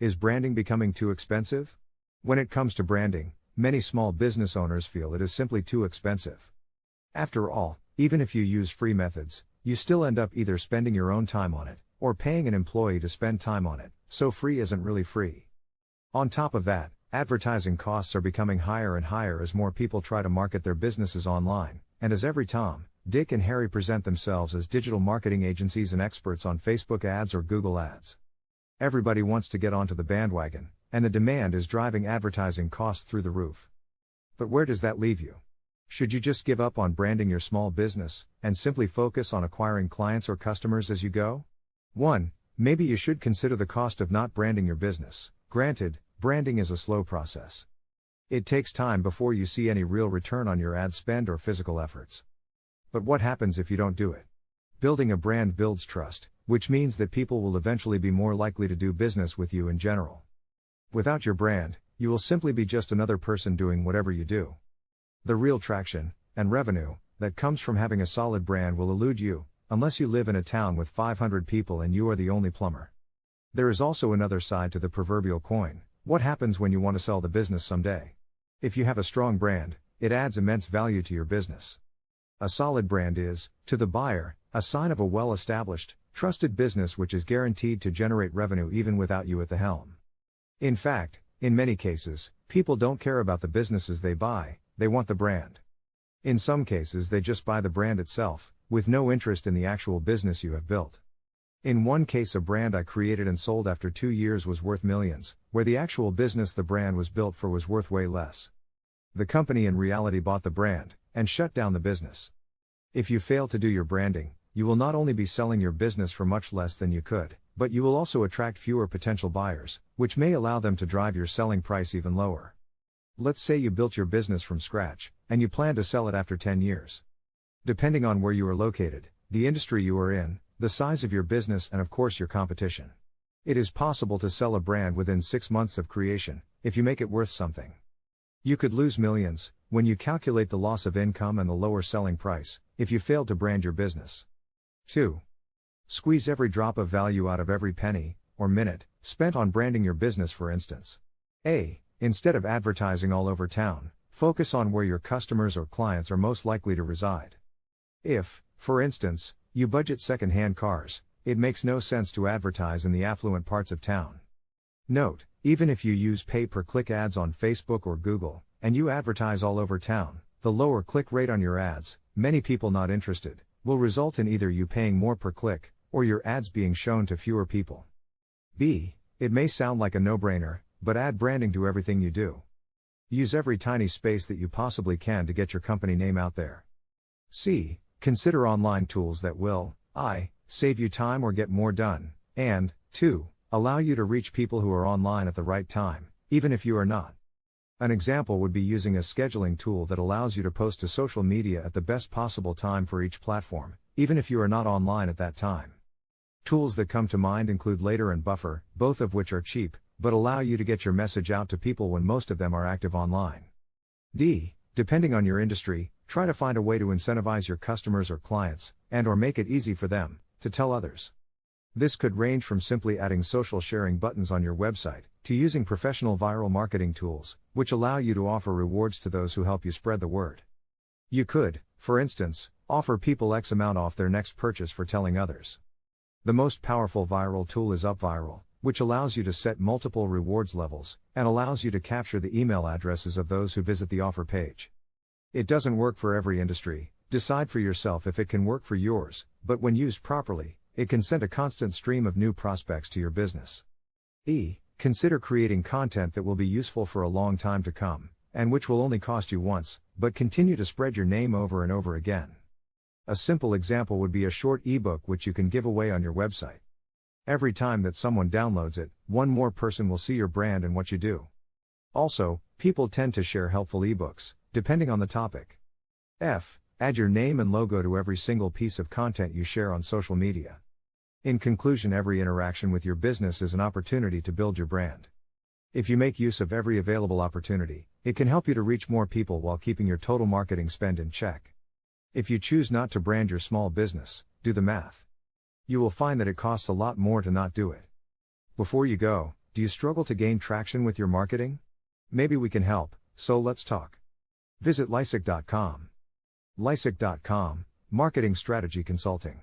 Is branding becoming too expensive? When it comes to branding, many small business owners feel it is simply too expensive. After all, even if you use free methods, you still end up either spending your own time on it, or paying an employee to spend time on it, so free isn't really free. On top of that, advertising costs are becoming higher and higher as more people try to market their businesses online, and as every Tom, Dick and Harry present themselves as digital marketing agencies and experts on Facebook ads or Google ads. Everybody wants to get onto the bandwagon, and the demand is driving advertising costs through the roof. But where does that leave you? Should you just give up on branding your small business, and simply focus on acquiring clients or customers as you go? 1. Maybe you should consider the cost of not branding your business. Granted, branding is a slow process. It takes time before you see any real return on your ad spend or physical efforts. But what happens if you don't do it? Building a brand builds trust, which means that people will eventually be more likely to do business with you in general. Without your brand, you will simply be just another person doing whatever you do. The real traction, and revenue, that comes from having a solid brand will elude you, unless you live in a town with 500 people and you are the only plumber. There is also another side to the proverbial coin. What happens when you want to sell the business someday? If you have a strong brand, it adds immense value to your business. A solid brand is, to the buyer, a sign of a well-established, trusted business which is guaranteed to generate revenue even without you at the helm. In fact, in many cases, people don't care about the businesses they buy, they want the brand. In some cases they just buy the brand itself, with no interest in the actual business you have built. In one case, a brand I created and sold after 2 years was worth millions, where the actual business the brand was built for was worth way less. The company in reality bought the brand, and shut down the business. If you fail to do your branding, you will not only be selling your business for much less than you could, but you will also attract fewer potential buyers, which may allow them to drive your selling price even lower. Let's say you built your business from scratch, and you plan to sell it after 10 years. Depending on where you are located, the industry you are in, the size of your business, and of course your competition, it is possible to sell a brand within 6 months of creation, if you make it worth something. You could lose millions, when you calculate the loss of income and the lower selling price, if you failed to brand your business. 2. Squeeze every drop of value out of every penny, or minute, spent on branding your business. For instance, A. Instead of advertising all over town, focus on where your customers or clients are most likely to reside. If, for instance, you budget second-hand cars, it makes no sense to advertise in the affluent parts of town. Note, even if you use pay-per-click ads on Facebook or Google, and you advertise all over town, the lower click rate on your ads, many people not interested, will result in either you paying more per click, or your ads being shown to fewer people. B. It may sound like a no-brainer, but add branding to everything you do. Use every tiny space that you possibly can to get your company name out there. C. Consider online tools that will, I. Save you time or get more done, and 2. Allow you to reach people who are online at the right time, even if you are not. An example would be using a scheduling tool that allows you to post to social media at the best possible time for each platform, even if you are not online at that time. Tools that come to mind include Later and Buffer, both of which are cheap, but allow you to get your message out to people when most of them are active online. D. Depending on your industry, try to find a way to incentivize your customers or clients, and/or make it easy for them to tell others. This could range from simply adding social sharing buttons on your website, to using professional viral marketing tools, which allow you to offer rewards to those who help you spread the word. You could, for instance, offer people X amount off their next purchase for telling others. The most powerful viral tool is UpViral, which allows you to set multiple rewards levels, and allows you to capture the email addresses of those who visit the offer page. It doesn't work for every industry, decide for yourself if it can work for yours, but when used properly, it can send a constant stream of new prospects to your business. E. Consider creating content that will be useful for a long time to come, and which will only cost you once, but continue to spread your name over and over again. A simple example would be a short ebook which you can give away on your website. Every time that someone downloads it, one more person will see your brand and what you do. Also, people tend to share helpful ebooks, depending on the topic. F. Add your name and logo to every single piece of content you share on social media. In conclusion, every interaction with your business is an opportunity to build your brand. If you make use of every available opportunity, it can help you to reach more people while keeping your total marketing spend in check. If you choose not to brand your small business, do the math. You will find that it costs a lot more to not do it. Before you go, Do you struggle to gain traction with your marketing? Maybe we can help, so let's talk. Visit Lysic.com. Lysic.com, Marketing Strategy Consulting.